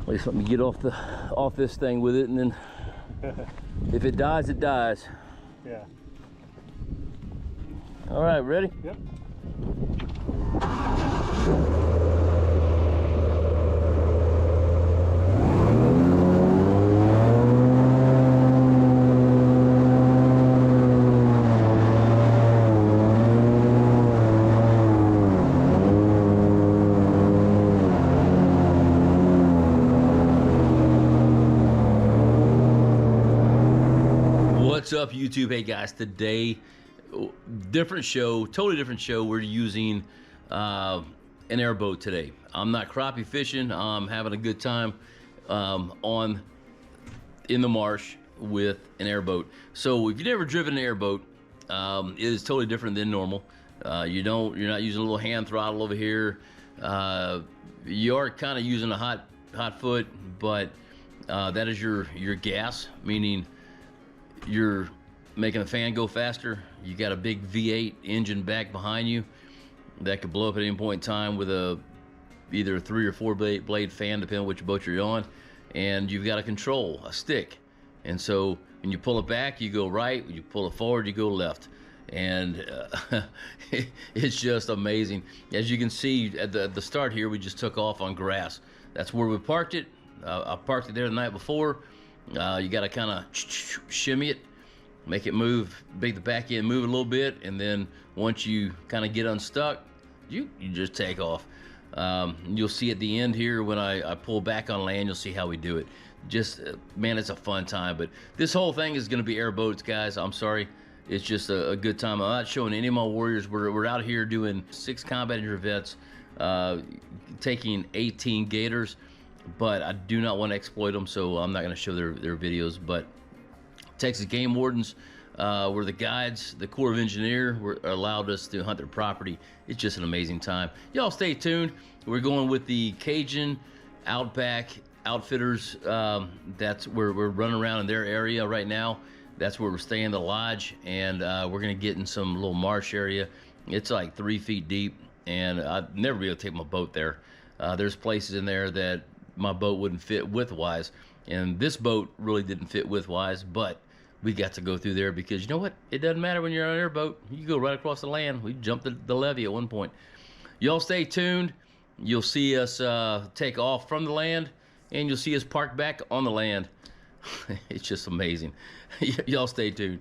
At least let me get off this thing with it, and then if it dies, it dies. Yeah. All right, ready? Yep. What's up, YouTube? Hey guys, today different show, totally different show. We're using an airboat today. I'm not crappie fishing. I'm having a good time in the marsh with an airboat. So if you've never driven an airboat, it is totally different than normal. You're not using a little hand throttle over here. You are kind of using a hot foot, but that is your gas, meaning you're making the fan go faster. You got a big V8 engine back behind you that could blow up at any point in time with either a 3 or 4 blade fan, depending on which boat you're on. And you've got a control, a stick. And so when you pull it back, you go right. When you pull it forward, you go left. And it's just amazing. As you can see at the start here, we just took off on grass. That's where we parked it. I parked it there the night before. You got to kind of shimmy it, make it move, make the back end move a little bit, and then once you kind of get unstuck, you just take off. You'll see at the end here when I pull back on land, you'll see how we do it. Just man, it's a fun time. But this whole thing is going to be airboats, guys. I'm sorry, it's just a good time. I'm not showing any of my warriors. We're out here doing 6 combat injured vets, taking 18 gators. But I do not want to exploit them, so I'm not going to show their videos. But Texas Game Wardens were the guides. The Corps of Engineers allowed us to hunt their property. It's just an amazing time. Y'all stay tuned. We're going with the Cajun Outback Outfitters. That's where we're running around in their area right now. That's where we're staying, the lodge, and we're going to get in some little marsh area. It's like 3 feet deep, and I'd never be able to take my boat there. There's places in there that my boat wouldn't fit widthwise, and this boat really didn't fit widthwise, but we got to go through there because you know what? It doesn't matter when you're on an airboat. You go right across the land. We jumped the levee at one point. Y'all stay tuned. You'll see us take off from the land, and you'll see us park back on the land. It's just amazing. Y'all stay tuned.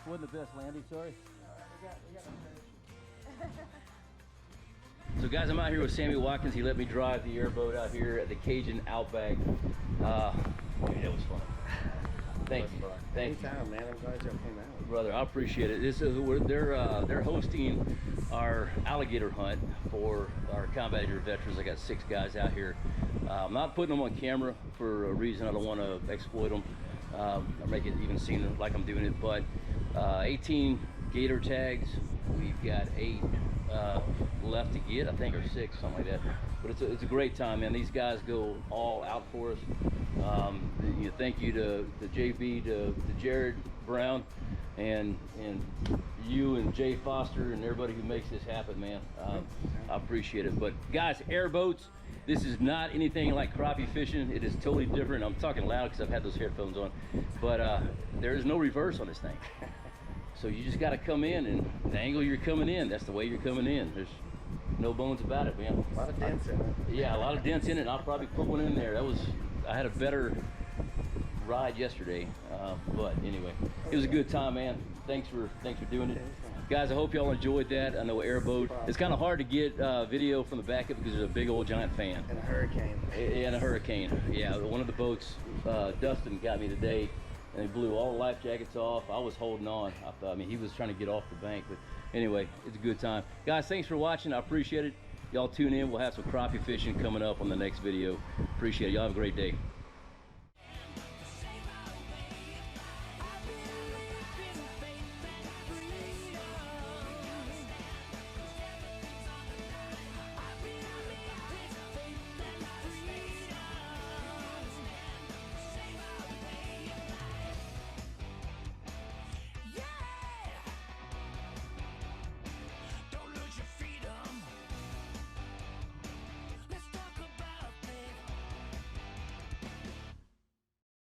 Wasn't the best landing, sorry. We got a fish. So guys, I'm out here with Sammy Watkins. He let me drive the airboat out here at the Cajun Outback. Dude, that was fun. Thank you. Thank you. Anytime, man. I'm glad y'all came out. Brother, I appreciate it. This is they're hosting our alligator hunt for our combat air veterans. I got 6 guys out here. I'm not putting them on camera for a reason. I don't want to exploit them or make it even seem like I'm doing it. But 18 gator tags. We've got 8 left to get, I think, or 6, something like that. But it's a great time, man. These guys go all out for us. Thank you to JB, to Jared Brown, and you and Jay Foster and everybody who makes this happen, man. I appreciate it. But guys, airboats, this is not anything like crappie fishing. It is totally different. I'm talking loud because I've had those headphones on, but there is no reverse on this thing. So you just got to come in, and the angle you're coming in, that's the way you're coming in. There's no bones about it, man. A lot of dents in it. Yeah, a lot of dents in it. I'll probably put one in there. I had a better ride yesterday, but anyway, it was a good time, man. Thanks for doing it, guys. I hope y'all enjoyed that. I know airboat. It's kind of hard to get video from the back of it because there's a big old giant fan and a hurricane. And a hurricane. Yeah, one of the boats, Dustin got me today, and they blew all the life jackets off. I was holding on. I mean, he was trying to get off the bank, but anyway, it's a good time, guys. Thanks for watching. I appreciate it. Y'all tune in. We'll have some crappie fishing coming up on the next video. Appreciate it. Y'all have a great day.